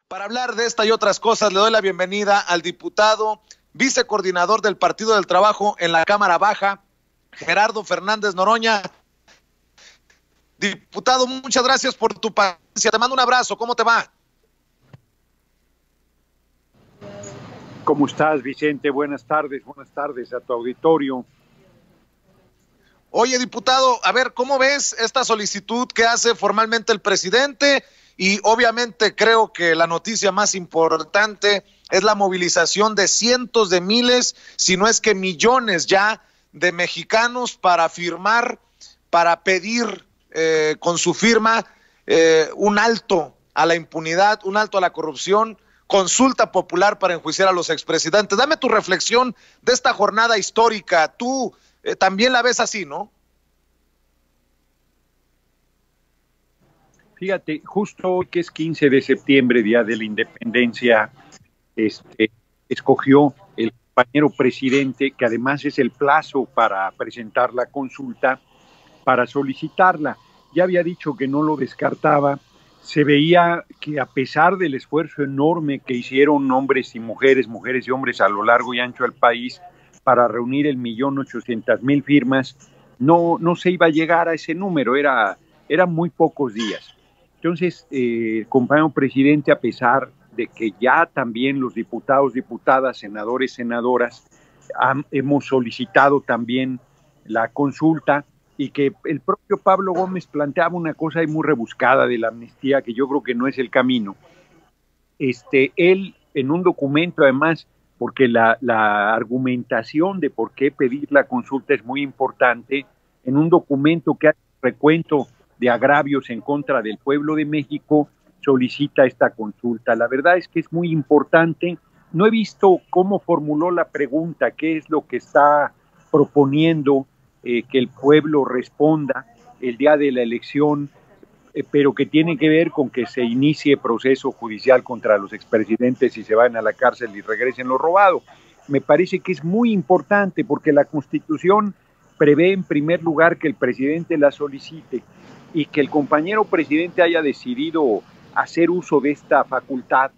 Para hablar de esta y otras cosas, le doy la bienvenida al diputado, vicecoordinador del Partido del Trabajo en la Cámara Baja, Gerardo Fernández Noroña. Diputado, muchas gracias por tu paciencia. Te mando un abrazo. ¿Cómo te va? ¿Cómo estás, Vicente? Buenas tardes a tu auditorio. Oye, diputado, a ver, ¿cómo ves esta solicitud que hace formalmente el presidente? Y obviamente creo que la noticia más importante es la movilización de cientos de miles, si no es que millones ya, de mexicanos para firmar, para pedir con su firma un alto a la impunidad, un alto a la corrupción, consulta popular para enjuiciar a los expresidentes. Dame tu reflexión de esta jornada histórica. Tú también la ves así, ¿no? Fíjate, justo hoy que es 15 de septiembre, Día de la Independencia, escogió el compañero presidente, que además es el plazo para presentar la consulta, para solicitarla. Ya había dicho que no lo descartaba. Se veía que a pesar del esfuerzo enorme que hicieron hombres y mujeres, mujeres y hombres a lo largo y ancho del país para reunir el 1.800.000 firmas, no se iba a llegar a ese número, eran muy pocos días. Entonces, compañero presidente, a pesar de que ya también los diputados, diputadas, senadores, senadoras, hemos solicitado también la consulta, y que el propio Pablo Gómez planteaba una cosa ahí muy rebuscada de la amnistía, que yo creo que no es el camino. Él, en un documento, además, porque la argumentación de por qué pedir la consulta es muy importante, en un documento que hace recuento de agravios en contra del pueblo de México, solicita esta consulta. La verdad es que es muy importante. No he visto cómo formuló la pregunta, qué es lo que está proponiendo que el pueblo responda el día de la elección, pero que tiene que ver con que se inicie proceso judicial contra los expresidentes y se vayan a la cárcel y regresen lo robado. Me parece que es muy importante porque la Constitución prevé en primer lugar que el presidente la solicite, y que el compañero presidente haya decidido hacer uso de esta facultad,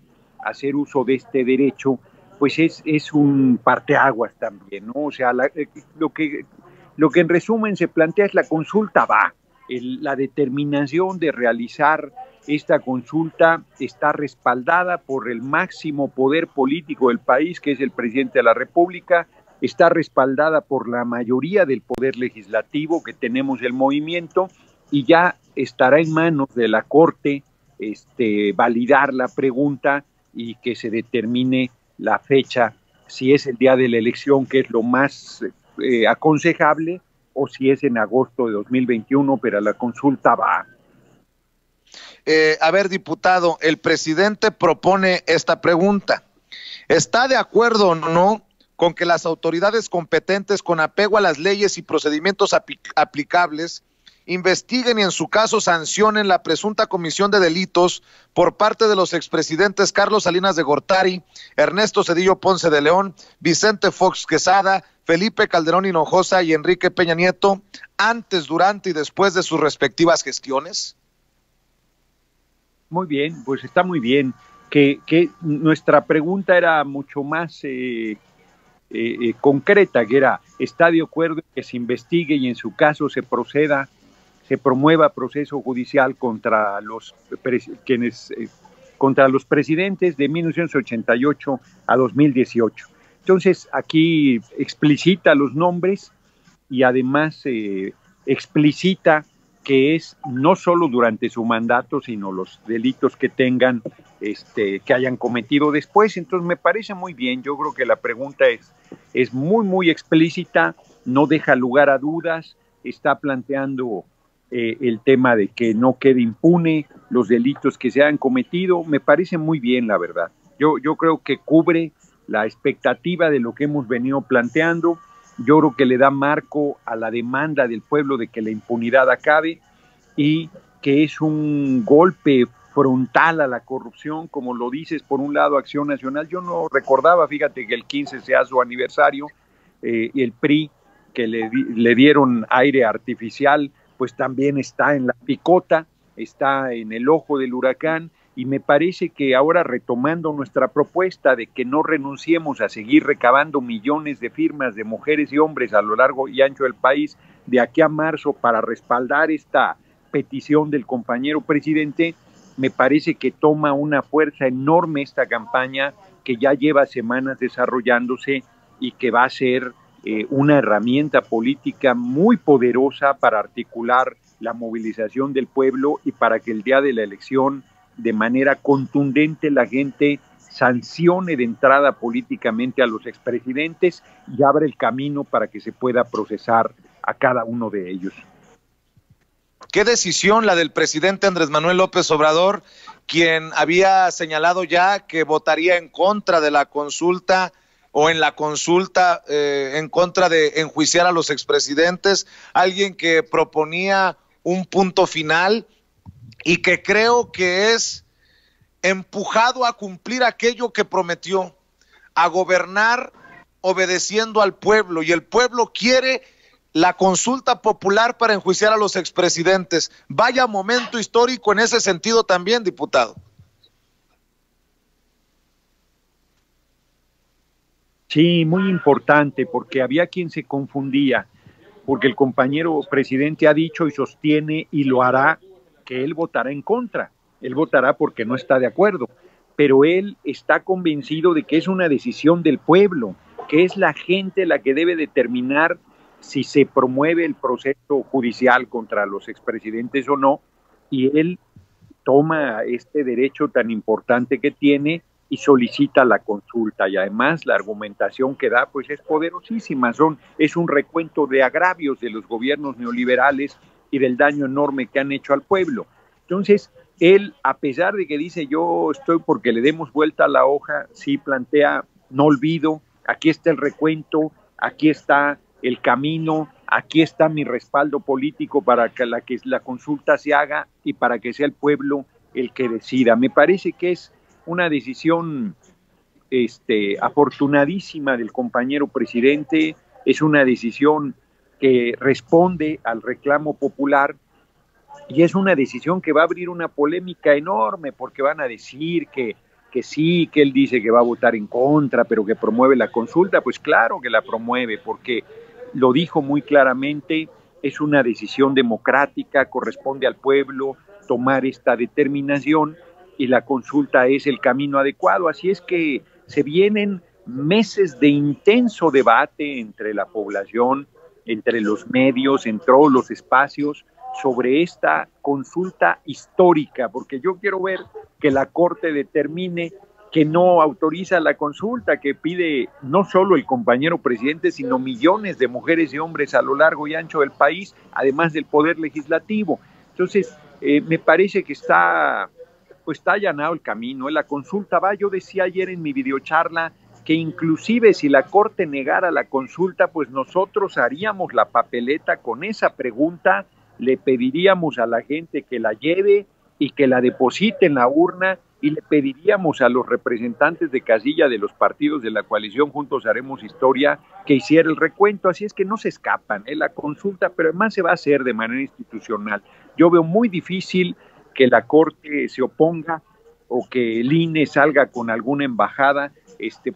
hacer uso de este derecho, pues es un parteaguas también, ¿no? O sea, lo que en resumen se plantea es la consulta va. La determinación de realizar esta consulta está respaldada por el máximo poder político del país, que es el presidente de la República, está respaldada por la mayoría del poder legislativo que tenemos el movimiento, y ya estará en manos de la Corte validar la pregunta y que se determine la fecha, si es el día de la elección, que es lo más aconsejable, o si es en agosto de 2021, pero la consulta va. A ver, diputado, el presidente propone esta pregunta. ¿Está de acuerdo o no con que las autoridades competentes, con apego a las leyes y procedimientos aplicables, investiguen y en su caso sancionen la presunta comisión de delitos por parte de los expresidentes Carlos Salinas de Gortari, Ernesto Zedillo Ponce de León, Vicente Fox Quesada, Felipe Calderón Hinojosa y Enrique Peña Nieto, antes, durante y después de sus respectivas gestiones? Muy bien, pues está muy bien. Que nuestra pregunta era mucho más concreta, que era: ¿está de acuerdo en que se investigue y en su caso se promueva proceso judicial contra los presidentes de 1988 a 2018? Entonces, aquí explicita los nombres y además explicita que es no solo durante su mandato, sino los delitos que tengan, que hayan cometido después. Entonces, me parece muy bien. Yo creo que la pregunta es muy, muy explícita, no deja lugar a dudas, está planteando el tema de que no quede impune los delitos que se han cometido. Me parece muy bien, la verdad. Yo creo que cubre la expectativa de lo que hemos venido planteando. Yo creo que le da marco a la demanda del pueblo de que la impunidad acabe, y que es un golpe frontal a la corrupción, como lo dices. Por un lado, Acción Nacional, yo no recordaba, fíjate, que el 15 sea su aniversario, y el PRI, que le dieron aire artificial, pues también está en la picota, está en el ojo del huracán, y me parece que ahora, retomando nuestra propuesta de que no renunciemos a seguir recabando millones de firmas de mujeres y hombres a lo largo y ancho del país de aquí a marzo para respaldar esta petición del compañero presidente, me parece que toma una fuerza enorme esta campaña que ya lleva semanas desarrollándose y que va a ser una herramienta política muy poderosa para articular la movilización del pueblo y para que el día de la elección, de manera contundente, la gente sancione de entrada políticamente a los expresidentes y abra el camino para que se pueda procesar a cada uno de ellos. Qué decisión la del presidente Andrés Manuel López Obrador, quien había señalado ya que votaría en contra de la consulta o en la consulta en contra de enjuiciar a los expresidentes, alguien que proponía un punto final y que creo que es empujado a cumplir aquello que prometió, a gobernar obedeciendo al pueblo, y el pueblo quiere la consulta popular para enjuiciar a los expresidentes. Vaya momento histórico en ese sentido también, diputado. Sí, muy importante, porque había quien se confundía, porque el compañero presidente ha dicho y sostiene y lo hará, que él votará en contra, él votará porque no está de acuerdo, pero él está convencido de que es una decisión del pueblo, que es la gente la que debe determinar si se promueve el proceso judicial contra los expresidentes o no, y él toma este derecho tan importante que tiene y solicita la consulta, y además la argumentación que da pues es poderosísima, es un recuento de agravios de los gobiernos neoliberales y del daño enorme que han hecho al pueblo. Entonces, él, a pesar de que dice yo estoy porque le demos vuelta a la hoja, sí plantea, no olvido, aquí está el recuento, aquí está el camino, aquí está mi respaldo político para que la consulta se haga y para que sea el pueblo el que decida. Me parece que es una decisión afortunadísima del compañero presidente, es una decisión que responde al reclamo popular y es una decisión que va a abrir una polémica enorme, porque van a decir que sí, que él dice que va a votar en contra, pero que promueve la consulta. Pues claro que la promueve, porque lo dijo muy claramente, es una decisión democrática, corresponde al pueblo tomar esta determinación y la consulta es el camino adecuado. Así es que se vienen meses de intenso debate entre la población, entre los medios, en todos los espacios, sobre esta consulta histórica, porque yo quiero ver que la Corte determine que no autoriza la consulta que pide no solo el compañero presidente, sino millones de mujeres y hombres a lo largo y ancho del país, además del Poder Legislativo. Entonces, me parece que está allanado el camino, la consulta va. Yo decía ayer en mi videocharla que inclusive si la Corte negara la consulta, pues nosotros haríamos la papeleta con esa pregunta, le pediríamos a la gente que la lleve y que la deposite en la urna, y le pediríamos a los representantes de casilla de los partidos de la coalición Juntos Haremos Historia que hiciera el recuento. Así es que no se escapan la consulta, pero además se va a hacer de manera institucional. Yo veo muy difícil que la Corte se oponga o que el INE salga con alguna embajada,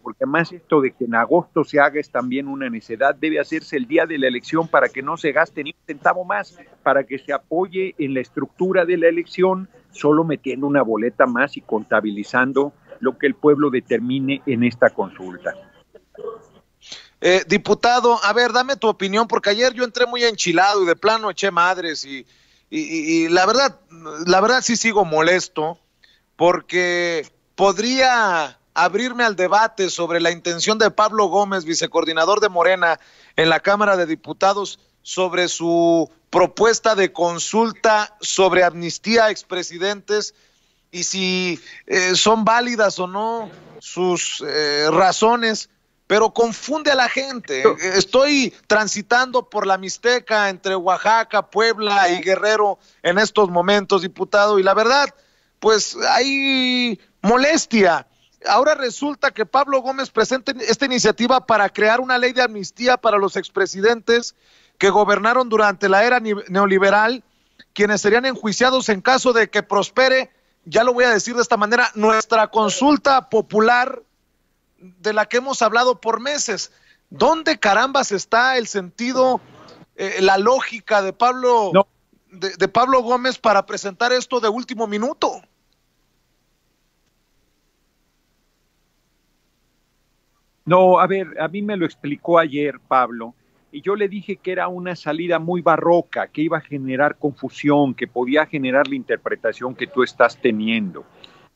porque además esto de que en agosto se haga es también una necedad. Debe hacerse el día de la elección para que no se gaste ni un centavo más, para que se apoye en la estructura de la elección, solo metiendo una boleta más y contabilizando lo que el pueblo determine en esta consulta. Diputado, a ver, dame tu opinión, porque ayer yo entré muy enchilado y de plano eché madres y la verdad sí sigo molesto, porque podría abrirme al debate sobre la intención de Pablo Gómez, vicecoordinador de Morena en la Cámara de Diputados, sobre su propuesta de consulta sobre amnistía a expresidentes y si son válidas o no sus razones, pero confunde a la gente. Estoy transitando por la Mixteca entre Oaxaca, Puebla y Guerrero en estos momentos, diputado, y la verdad, pues hay molestia. Ahora resulta que Pablo Gómez presenta esta iniciativa para crear una ley de amnistía para los expresidentes que gobernaron durante la era neoliberal, quienes serían enjuiciados en caso de que prospere ya lo voy a decir de esta manera, nuestra consulta popular de la que hemos hablado por meses. ¿Dónde carambas está el sentido, la lógica de Pablo, no, de Pablo Gómez para presentar esto de último minuto? No, a ver, a mí me lo explicó ayer Pablo, y yo le dije que era una salida muy barroca, que iba a generar confusión, que podía generar la interpretación que tú estás teniendo.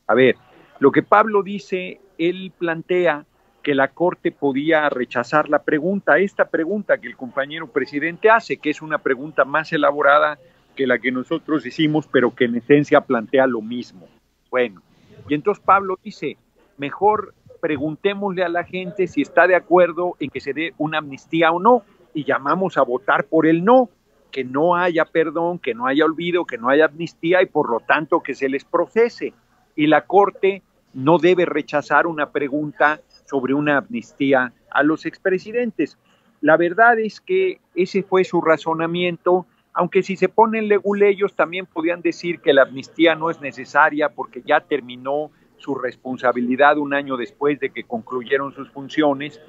A ver, lo que Pablo dice, él plantea que la Corte podía rechazar la pregunta, esta pregunta que el compañero presidente hace, que es una pregunta más elaborada que la que nosotros hicimos, pero que en esencia plantea lo mismo. Bueno, y entonces Pablo dice, mejor preguntémosle a la gente si está de acuerdo en que se dé una amnistía o no, y llamamos a votar por el no, que no haya perdón, que no haya olvido, que no haya amnistía y por lo tanto que se les procese. Y la Corte no debe rechazar una pregunta sobre una amnistía a los expresidentes. La verdad es que ese fue su razonamiento, aunque si se ponen leguleyos también podían decir que la amnistía no es necesaria porque ya terminó su responsabilidad un año después de que concluyeron sus funciones,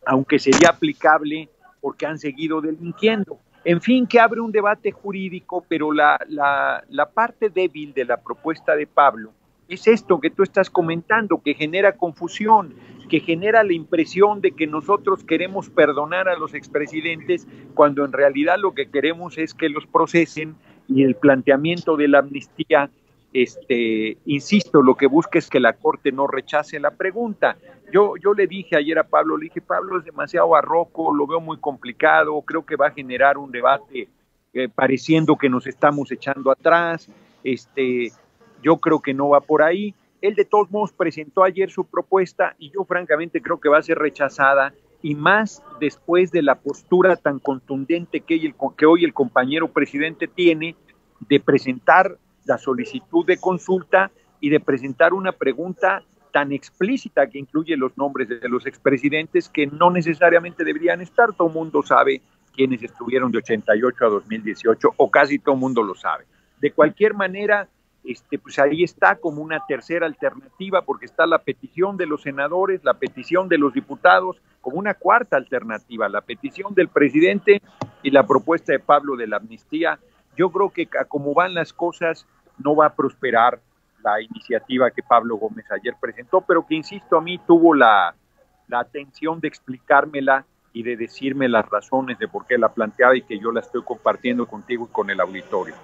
aunque sería aplicable porque han seguido delinquiendo. En fin, que abre un debate jurídico, pero la parte débil de la propuesta de Pablo es esto que tú estás comentando, que genera confusión, que genera la impresión de que nosotros queremos perdonar a los expresidentes cuando en realidad lo que queremos es que los procesen, y el planteamiento de la amnistía, insisto, lo que busca es que la Corte no rechace la pregunta. Yo le dije ayer a Pablo, Pablo, es demasiado barroco, lo veo muy complicado, creo que va a generar un debate pareciendo que nos estamos echando atrás, yo creo que no va por ahí. Él de todos modos presentó ayer su propuesta y yo francamente creo que va a ser rechazada, y más después de la postura tan contundente que hoy el compañero presidente tiene de presentar la solicitud de consulta y de presentar una pregunta tan explícita que incluye los nombres de los expresidentes que no necesariamente deberían estar. Todo el mundo sabe quiénes estuvieron de 88 a 2018, o casi todo el mundo lo sabe. De cualquier manera, pues ahí está como una tercera alternativa, porque está la petición de los senadores, la petición de los diputados, como una cuarta alternativa, la petición del presidente y la propuesta de Pablo de la amnistía. Yo creo que como van las cosas no va a prosperar la iniciativa que Pablo Gómez ayer presentó, pero que, insisto, a mí tuvo la atención de explicármela y de decirme las razones de por qué la planteaba, y que yo la estoy compartiendo contigo y con el auditorio.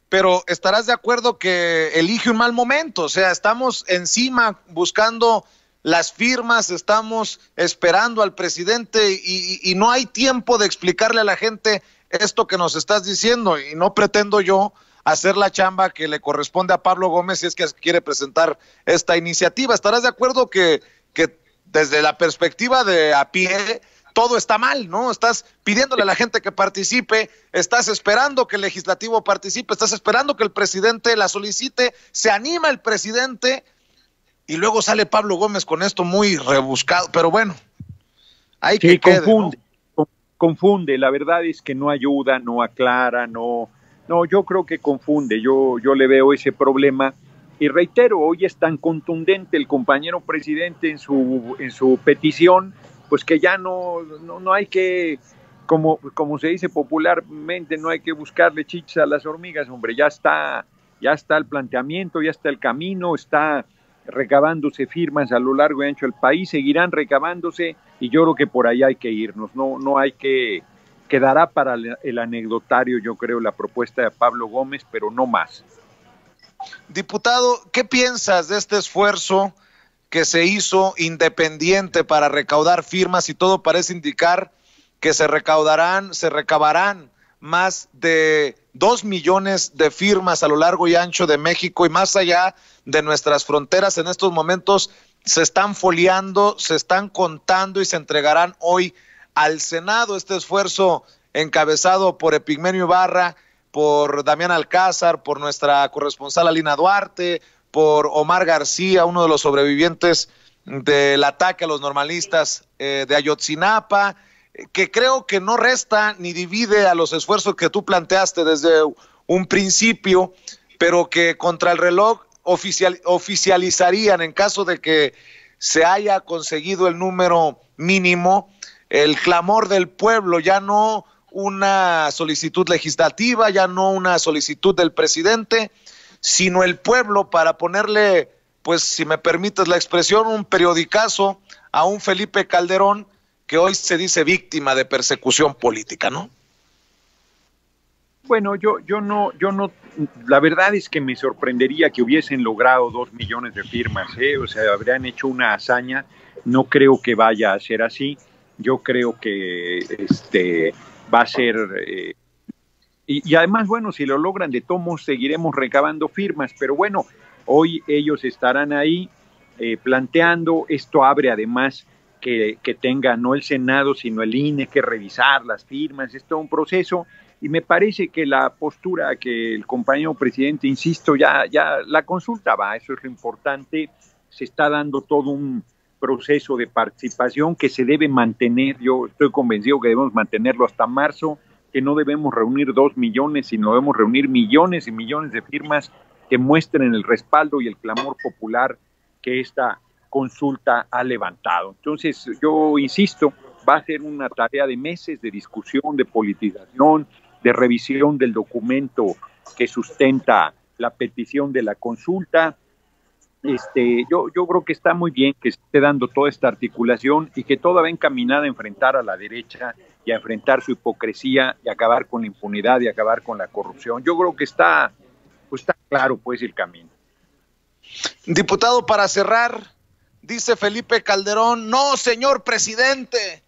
Pero estarás de acuerdo que elige un mal momento, o sea, estamos encima buscando las firmas, estamos esperando al presidente y no hay tiempo de explicarle a la gente esto que nos estás diciendo, y no pretendo yo hacer la chamba que le corresponde a Pablo Gómez si es que quiere presentar esta iniciativa. ¿Estarás de acuerdo que desde la perspectiva de a pie todo está mal, ¿no? Estás pidiéndole a la gente que participe, estás esperando que el legislativo participe, estás esperando que el presidente la solicite, se anima el presidente y luego sale Pablo Gómez con esto muy rebuscado, pero bueno, hay que confunde, ¿no? Confunde, la verdad es que no ayuda, no aclara, no, yo creo que confunde, yo le veo ese problema. Y reitero, hoy es tan contundente el compañero presidente en su petición, pues que ya no hay que, como se dice popularmente, no hay que buscarle chichas a las hormigas, hombre, ya está el planteamiento, ya está el camino, está recabándose firmas a lo largo y ancho del país, seguirán recabándose, y yo creo que por ahí hay que irnos, no hay que, quedará para el anecdotario, yo creo, la propuesta de Pablo Gómez, pero no más. Diputado, ¿qué piensas de este esfuerzo que se hizo independiente para recaudar firmas, y todo parece indicar que se recabarán más de 2 millones de firmas a lo largo y ancho de México y más allá de nuestras fronteras? En estos momentos se están foliando, se están contando y se entregarán hoy al Senado. Este esfuerzo encabezado por Epigmenio Ibarra, por Damián Alcázar, por nuestra corresponsal Alina Duarte, por Omar García, uno de los sobrevivientes del ataque a los normalistas de Ayotzinapa, que creo que no resta ni divide a los esfuerzos que tú planteaste desde un principio pero que contra el reloj oficializarían en caso de que se haya conseguido el número mínimo, el clamor del pueblo, ya no una solicitud legislativa, ya no una solicitud del presidente, sino el pueblo para ponerle, pues si me permites la expresión, un periodicazo a un Felipe Calderón que hoy se dice víctima de persecución política, ¿no? Bueno, yo no, la verdad es que me sorprendería que hubiesen logrado 2 millones de firmas, o sea, habrían hecho una hazaña. No creo que vaya a ser así. Yo creo que va a ser, y además, bueno, si lo logran, de todos modos seguiremos recabando firmas, pero bueno, hoy ellos estarán ahí planteando. Esto abre además que tenga no el Senado, sino el INE que revisar las firmas. Es todo un proceso. Y me parece que la postura que el compañero presidente, insisto, ya la consulta va, eso es lo importante. Se está dando todo un proceso de participación que se debe mantener. Yo estoy convencido que debemos mantenerlo hasta marzo, que no debemos reunir 2 millones, sino debemos reunir millones y millones de firmas que muestren el respaldo y el clamor popular que esta consulta ha levantado. Entonces, yo insisto, va a ser una tarea de meses de discusión, de politización, de revisión del documento que sustenta la petición de la consulta. Yo creo que está muy bien que se esté dando toda esta articulación y que toda va encaminada a enfrentar a la derecha y a enfrentar su hipocresía y acabar con la impunidad y acabar con la corrupción. Yo creo que está claro pues el camino. Diputado, para cerrar, dice Felipe Calderón: no, señor presidente,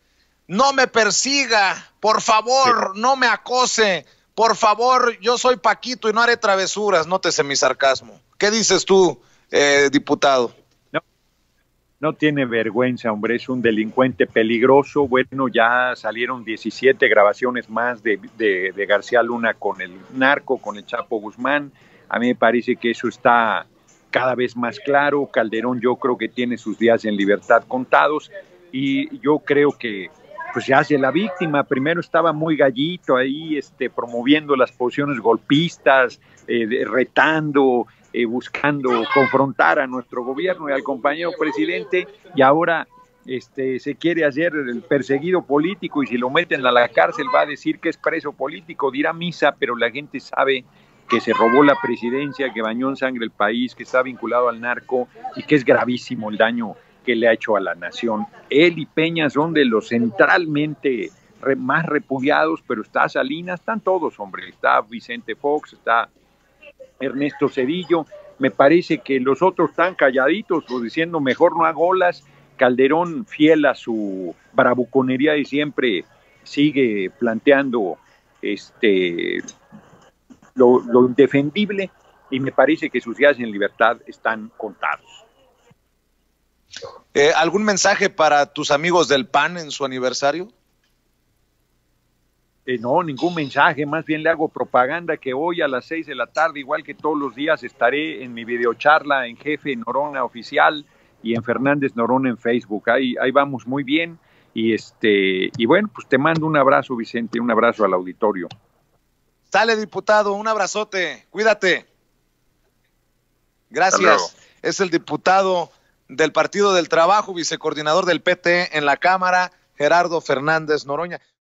no me persiga, por favor, sí, no me acose, por favor, yo soy Paquito y no haré travesuras. Nótese mi sarcasmo. ¿Qué dices tú, diputado? No tiene vergüenza, hombre, es un delincuente peligroso. Bueno, ya salieron 17 grabaciones más de García Luna con el narco, con el Chapo Guzmán. A mí me parece que eso está cada vez más claro. Calderón, yo creo que tiene sus días en libertad contados, y yo creo que pues se hace la víctima. Primero estaba muy gallito ahí, promoviendo las posiciones golpistas, retando, buscando confrontar a nuestro gobierno y al compañero presidente, y ahora se quiere hacer el perseguido político, y si lo meten a la cárcel va a decir que es preso político, dirá misa, pero la gente sabe que se robó la presidencia, que bañó en sangre el país, que está vinculado al narco y que es gravísimo el daño que le ha hecho a la nación. Él y Peña son de los centralmente más repudiados, pero está Salinas, están todos, hombre, está Vicente Fox, está Ernesto Zedillo. Me parece que los otros están calladitos o diciendo mejor no hago olas. Calderón, fiel a su bravuconería de siempre, sigue planteando lo indefendible, y me parece que sus días en libertad están contados. ¿Algún mensaje para tus amigos del PAN en su aniversario? No, ningún mensaje, más bien le hago propaganda que hoy a las 6 de la tarde, igual que todos los días, estaré en mi videocharla en Jefe Norona Oficial y en Fernández Norona en Facebook. Ahí vamos muy bien, y bueno, pues te mando un abrazo, Vicente, un abrazo al auditorio. Sale, diputado, un abrazote, cuídate. Gracias. Es el diputado del Partido del Trabajo, vicecoordinador del PT en la Cámara, Gerardo Fernández Noroña.